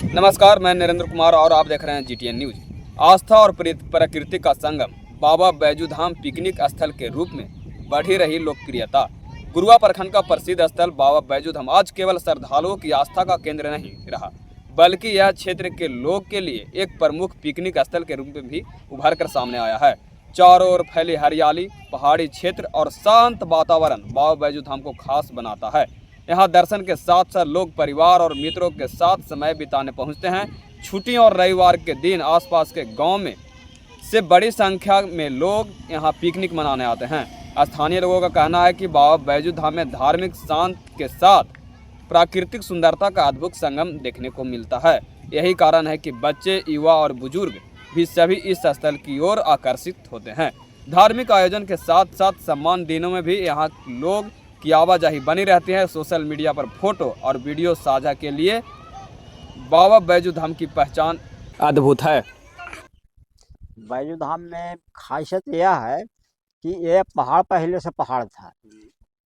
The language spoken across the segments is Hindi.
नमस्कार, मैं नरेंद्र कुमार और आप देख रहे हैं GTN न्यूज। आस्था और प्रकृति का संगम बाबा बैजू धाम पिकनिक स्थल के रूप में बढ़ी रही लोकप्रियता। गुरुआ प्रखंड का प्रसिद्ध स्थल बाबा बैजू धाम आज केवल श्रद्धालुओं की आस्था का केंद्र नहीं रहा, बल्कि यह क्षेत्र के लोग के लिए एक प्रमुख पिकनिक स्थल के रूप में भी उभर कर सामने आया है। चारों ओर फैली हरियाली, पहाड़ी क्षेत्र और शांत वातावरण बाबा बैजू धाम को खास बनाता है। यहाँ दर्शन के साथ साथ लोग परिवार और मित्रों के साथ समय बिताने पहुँचते हैं। छुट्टियों और रविवार के दिन आसपास के गांव में से बड़ी संख्या में लोग यहाँ पिकनिक मनाने आते हैं। स्थानीय लोगों का कहना है कि बाबा बैजू धाम में धार्मिक शांत के साथ प्राकृतिक सुंदरता का अद्भुत संगम देखने को मिलता है। यही कारण है कि बच्चे, युवा और बुजुर्ग भी सभी इस स्थल की ओर आकर्षित होते हैं। धार्मिक आयोजन के साथ साथ सम्मान दिनों में भी यहाँ लोग की आवाजाही बनी रहती है। सोशल मीडिया पर फोटो और वीडियो साझा के लिए बाबा बैजू धाम की पहचान अद्भुत है। बैजू धाम में खासियत यह है कि ये पहाड़ पहले से पहाड़ था।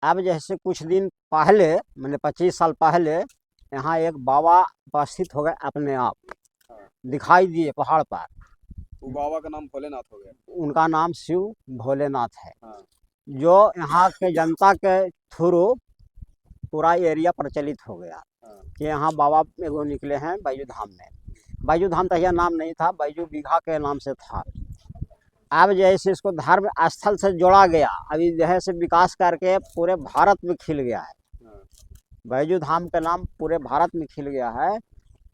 अब जैसे कुछ दिन पहले, मैंने 25 साल पहले यहाँ एक बाबा उपस्थित हो गए, अपने आप दिखाई दिए पहाड़ पर। वो बाबा का नाम भोलेनाथ हो गया। उनका नाम शिव भोलेनाथ है। जो यहाँ के जनता के थ्रू पूरा एरिया प्रचलित हो गया कि यहाँ बाबा एगो निकले हैं बैजू धाम में। बैजू धाम तो यह नाम नहीं था, बैजू बीघा के नाम से था। अब जैसे इसको धर्म स्थल से जोड़ा गया, अभी जैसे विकास करके पूरे भारत में खिल गया है। बैजू धाम का नाम पूरे भारत में खिल गया है।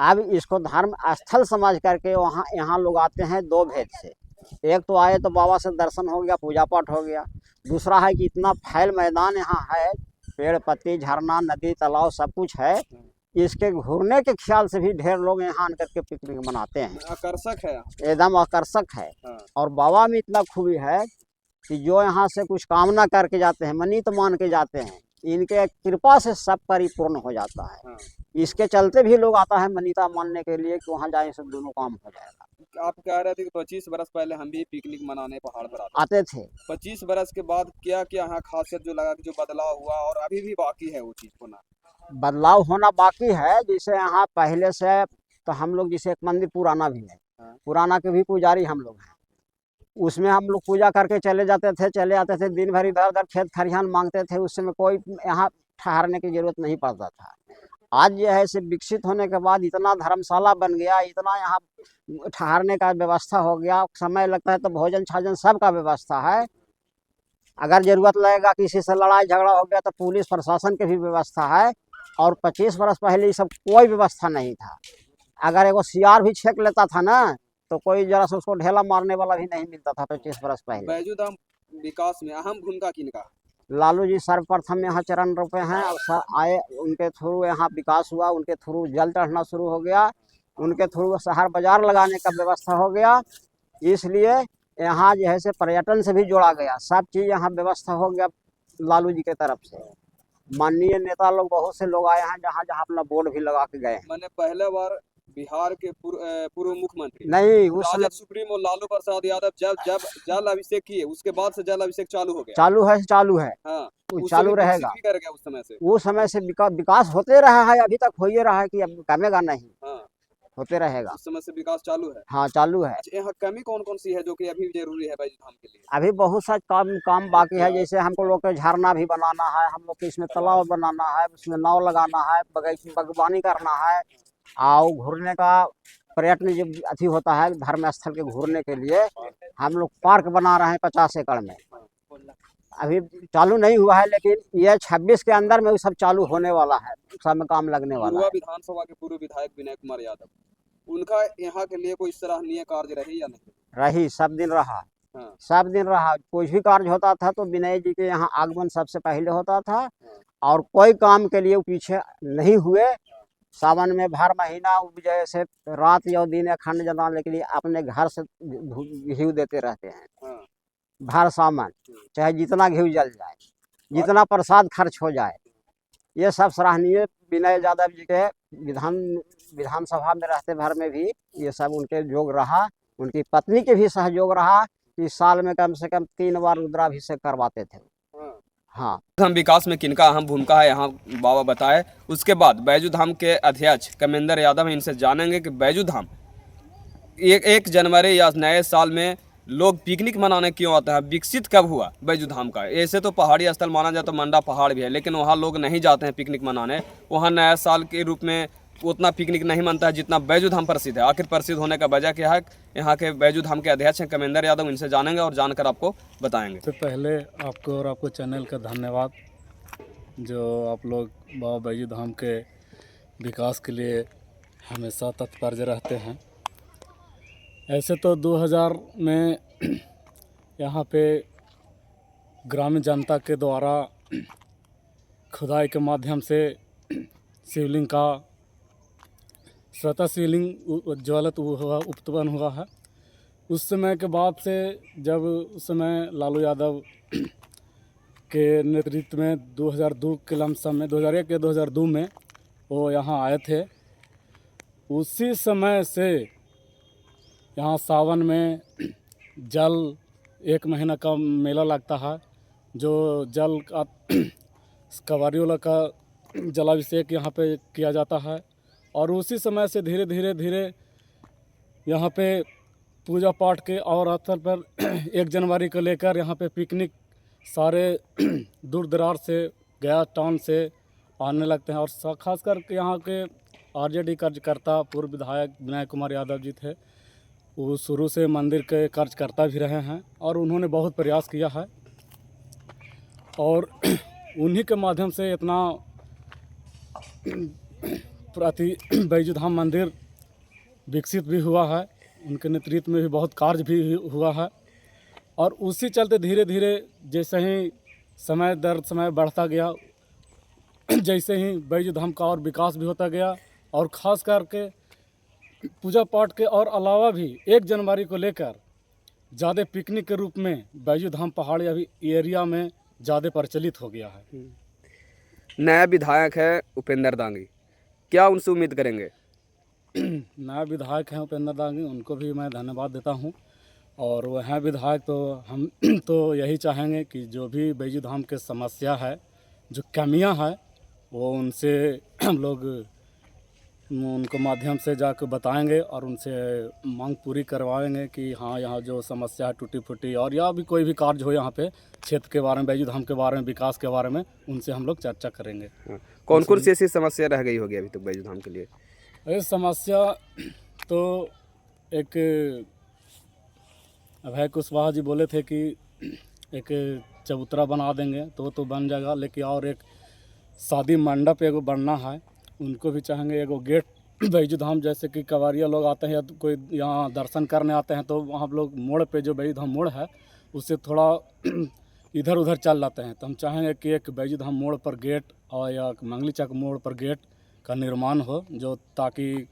अब इसको धर्म स्थल समझ करके वहाँ यहाँ लोग आते हैं दो भेद से। एक तो आए तो बाबा से दर्शन हो गया, पूजा पाठ हो गया। दूसरा है कि इतना फैल मैदान यहाँ है, पेड़ पत्ती, झरना, नदी, तालाब सब कुछ है। इसके घूरने के ख्याल से भी ढेर लोग यहाँ आकर के पिकनिक मनाते हैं। आकर्षक है, एकदम आकर्षक है। और बाबा में इतना खूबी है कि जो यहाँ से कुछ कामना करके जाते हैं, मन्नत मान के जाते हैं, इनके कृपा से सब परिपूर्ण हो जाता है। इसके चलते भी लोग आता है मन्नता मानने के लिए कि वहाँ जाए से दोनों काम हो जाएगा। आप कह रहे थे कि 25 बरस पहले हम भी पिकनिक मनाने पहाड़ पर आते थे। 25 बरस के बाद क्या क्या यहाँ खासियत जो लगा कि जो बदलाव हुआ और अभी भी बाकी है वो चीज होना? बदलाव होना बाकी है। जैसे यहाँ पहले से तो हम लोग, जैसे एक मंदिर पुराना भी है, पुराना के भी पुजारी हम लोग हैं। उसमें हम लोग पूजा करके चले जाते थे, चले आते थे। दिन भर इधर उधर खेत खरिहान मांगते थे। उस समय कोई यहाँ ठहरने की जरूरत नहीं पड़ता था। आज जो है से विकसित होने के बाद इतना धर्मशाला बन गया, इतना यहाँ ठहरने का व्यवस्था हो गया। समय लगता है तो भोजन छाजन सब का व्यवस्था है। अगर जरूरत लगेगा, किसी से लड़ाई झगड़ा हो गया तो पुलिस प्रशासन की भी व्यवस्था है। और 25 बरस पहले ये सब कोई व्यवस्था नहीं था। अगर एगो सियार भी छेक लेता था ना, तो कोई जरा से उसको ढेला मारने वाला भी नहीं मिलता था 25 बरस पहले। बैजू धाम विकास में अहम भूमिका किनका? लालू जी सर्वप्रथम यहाँ चरण रोपे हैं और आए, उनके थ्रू यहाँ विकास हुआ। उनके थ्रू जल चढ़ना शुरू हो गया, उनके थ्रू शहर बाजार लगाने का व्यवस्था हो गया। इसलिए यहाँ जो है से पर्यटन से भी जोड़ा गया, सब चीज़ यहाँ व्यवस्था हो गया लालू जी के तरफ से। माननीय नेता लोग बहुत से लोग आए हैं, जहाँ जहाँ अपना बोर्ड भी लगा के गए हैं। मैंने पहले बार बिहार के पूर्व मुख्यमंत्री नहीं, उस समय सुप्रीमो लालू प्रसाद यादव जब जल अभिषेक किए, उसके बाद से जल अभिषेक चालू हो गया। चालू है, चालू है। हाँ, चालू रहेगा। कर गया उस समय से विकास होते रहा है, अभी तक हो ही रहा है कि अब कमेगा नहीं। हाँ, होते रहेगा। उस समय से विकास चालू है। हाँ, चालू है। यहाँ कमी कौन कौन सी है जो कि अभी जरूरी है बैजू धाम के लिए? अभी बहुत सा काम बाकी है। जैसे हमको लोग को झरना भी बनाना है, हम लोग को इसमें तालाब बनाना है, उसमें नाव लगाना है, बागवानी करना है। और घूरने का पर्यटन जो अथी होता है धर्म स्थल के घूरने के लिए, हम लोग पार्क बना रहे हैं 50 एकड़ में। अभी चालू नहीं हुआ है, लेकिन ये 26 के अंदर में वो सब चालू होने वाला है, सब में काम लगने वाला है। विधानसभा के पूर्व विधायक विनय कुमार यादव, उनका यहाँ के लिए कोई सराहनीय कार्य रही या नहीं? रही, सब दिन रहा। हाँ। सब दिन रहा। कोई भी कार्य होता था तो विनय जी के यहाँ आगमन सबसे पहले होता था। और कोई काम के लिए वो पीछे नहीं हुए। सावन में भर महीना जैसे रात या दिन अखंड जलाने के लिए अपने घर से घी देते रहते हैं। भर सावन, चाहे जितना घी जल जाए, जितना प्रसाद खर्च हो जाए। ये सब सराहनीय। विनय यादव जी के विधानसभा में रहते भर में भी ये सब उनके योग रहा। उनकी पत्नी के भी सहयोग रहा कि साल में कम से कम 3 बार रुद्राभिषेक करवाते थे। हाँ। धाम विकास में किनका अहम भूमिका है यहाँ बाबा बताए। उसके बाद बैजू धाम के अध्यक्ष कमेंद्र यादव हैं, इनसे जानेंगे कि बैजू धाम 1 जनवरी या नए साल में लोग पिकनिक मनाने क्यों आते हैं, विकसित कब हुआ बैजू धाम का। ऐसे तो पहाड़ी स्थल माना जाए तो मंडा पहाड़ भी है, लेकिन वहाँ लोग नहीं जाते हैं पिकनिक मनाने। वहाँ नया साल के रूप में उतना पिकनिक नहीं मनता है जितना बैजू धाम प्रसिद्ध है। आखिर प्रसिद्ध होने का वजह क्या है, यहाँ के बैजू धाम के अध्यक्ष हैं कमेंद्र यादव, इनसे जानेंगे और जानकर आपको बताएंगे। सबसे पहले आपको और आपको चैनल का धन्यवाद, जो आप लोग बाबा बैजू धाम के विकास के लिए हमेशा तत्पर रहते हैं। ऐसे तो 2000 में यहाँ पे ग्रामीण जनता के द्वारा खुदाई के माध्यम से शिवलिंग का स्वतः शिवलिंग ज्वलित हुआ उत्पन्न हुआ है। उस समय के बाद से जब उस समय लालू यादव के नेतृत्व में 2002 के लमसम में 2001 या 2002 में वो यहाँ आए थे। उसी समय से यहाँ सावन में जल 1 महीना का मेला लगता है, जो जल का कवारियों का जलाभिषेक यहाँ पे किया जाता है। और उसी समय से धीरे धीरे यहाँ पे पूजा पाठ के और अवसर पर 1 जनवरी को लेकर यहाँ पे पिकनिक सारे दूर दराज से गया टाउन से आने लगते हैं। और खास करके यहाँ के आरजेडी कार्यकर्ता पूर्व विधायक विनय कुमार यादव जी थे, वो शुरू से मंदिर के कार्यकर्ता भी रहे हैं और उन्होंने बहुत प्रयास किया है और उन्हीं के माध्यम से इतना प्रति बैजू धाम मंदिर विकसित भी हुआ है। उनके नेतृत्व में भी बहुत कार्य भी हुआ है। और उसी चलते धीरे धीरे जैसे ही समय दर समय बढ़ता गया, जैसे ही बैजू धाम का और विकास भी होता गया। और ख़ास करके पूजा पाठ के और अलावा भी 1 जनवरी को लेकर ज़्यादा पिकनिक के रूप में बैजू धाम पहाड़ी अभी एरिया में ज़्यादा प्रचलित हो गया है। नया विधायक है उपेंद्र दांगी, क्या उनसे उम्मीद करेंगे? नया विधायक हैं उपेंद्र दांगी, उनको भी मैं धन्यवाद देता हूं। और वह हैं विधायक, तो हम तो यही चाहेंगे कि जो भी बैजू धाम के समस्या है, जो कमियां हैं, वो उनसे हम लोग उनको माध्यम से जाकर बताएंगे और उनसे मांग पूरी करवाएंगे कि हाँ यहाँ जो समस्या है टूटी फूटी और या भी कोई भी कार्य हो यहाँ पे क्षेत्र के बारे में, बैजू धाम के बारे में, विकास के बारे में, उनसे हम लोग चर्चा करेंगे। कौन कौन सी ऐसी समस्या रह गई होगी अभी तक बैजू धाम के लिए? ये समस्या तो एक अभय कुशवाहा जी बोले थे कि एक चबूतरा बना देंगे तो बन जाएगा, लेकिन और एक शादी मंडप एगो बनना है। उनको भी चाहेंगे एगो गेट बैजू धाम, जैसे कि कवारिया लोग आते हैं या तो कोई यहाँ दर्शन करने आते हैं तो वहाँ लोग मोड़ पे जो बैजू धाम मोड़ है उससे थोड़ा इधर उधर चल जाते हैं। तो हम चाहेंगे कि एक बैजू धाम मोड़ पर गेट और या मंगली चक मोड़ पर गेट का निर्माण हो, जो ताकि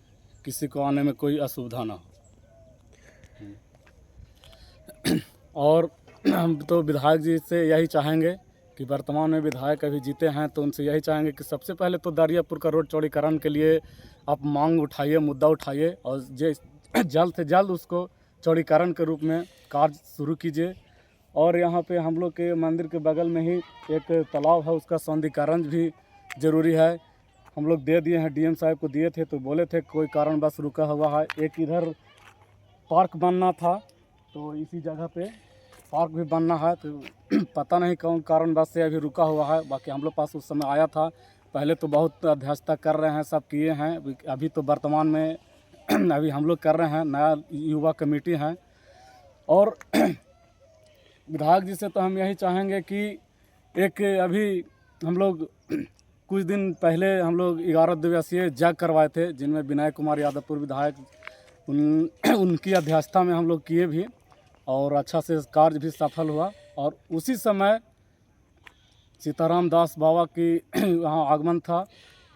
किसी को आने में कोई असुविधा ना हो। और हम तो विधायक जी से यही चाहेंगे कि वर्तमान में विधायक अभी जीते हैं तो उनसे यही चाहेंगे कि सबसे पहले तो दरियापुर का रोड चौड़ीकरण के लिए आप मांग उठाइए, मुद्दा उठाइए और जल्द से जल्द उसको चौड़ीकरण के रूप में कार्य शुरू कीजिए। और यहाँ पे हम लोग के मंदिर के बगल में ही एक तालाब है, उसका सौंदर्यीकरण भी ज़रूरी है। हम लोग दे दिए हैं, डीएम साहब को दिए थे तो बोले थे कोई कारणवश रुका हुआ है। एक इधर पार्क बनना था तो इसी जगह पे पार्क भी बनना है, तो पता नहीं कौन कारणवश से अभी रुका हुआ है। बाकी हम लोग पास उस समय आया था, पहले तो बहुत अध्यक्षता कर रहे हैं, सब किए हैं। अभी तो वर्तमान में अभी हम लोग कर रहे हैं, नया युवा कमेटी है। और विधायक जी से तो हम यही चाहेंगे कि एक अभी हम लोग कुछ दिन पहले हम लोग 11 दिवसीय जग करवाए थे, जिनमें विनय कुमार यादव पूर्व विधायक उनकी अध्यक्षता में हम लोग किए भी और अच्छा से कार्य भी सफल हुआ। और उसी समय सीताराम दास बाबा की वहाँ आगमन था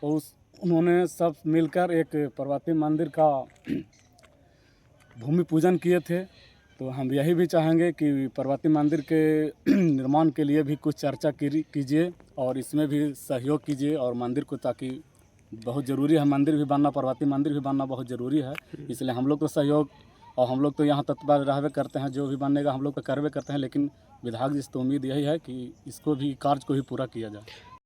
और उन्होंने सब मिलकर एक पर्वतीय मंदिर का भूमि पूजन किए थे। तो हम यही भी चाहेंगे कि पर्वतीय मंदिर के निर्माण के लिए भी कुछ चर्चा कीजिए और इसमें भी सहयोग कीजिए और मंदिर को, ताकि बहुत ज़रूरी है मंदिर भी बनना, पर्वतीय मंदिर भी बनना बहुत ज़रूरी है। इसलिए हम लोग को सहयोग और हम लोग तो यहाँ तत्पर रहबे करते हैं, जो भी बनेगा हम लोग तो करबे करते हैं, लेकिन विधायक जी से तो उम्मीद यही है कि इसको भी कार्य को ही पूरा किया जाए।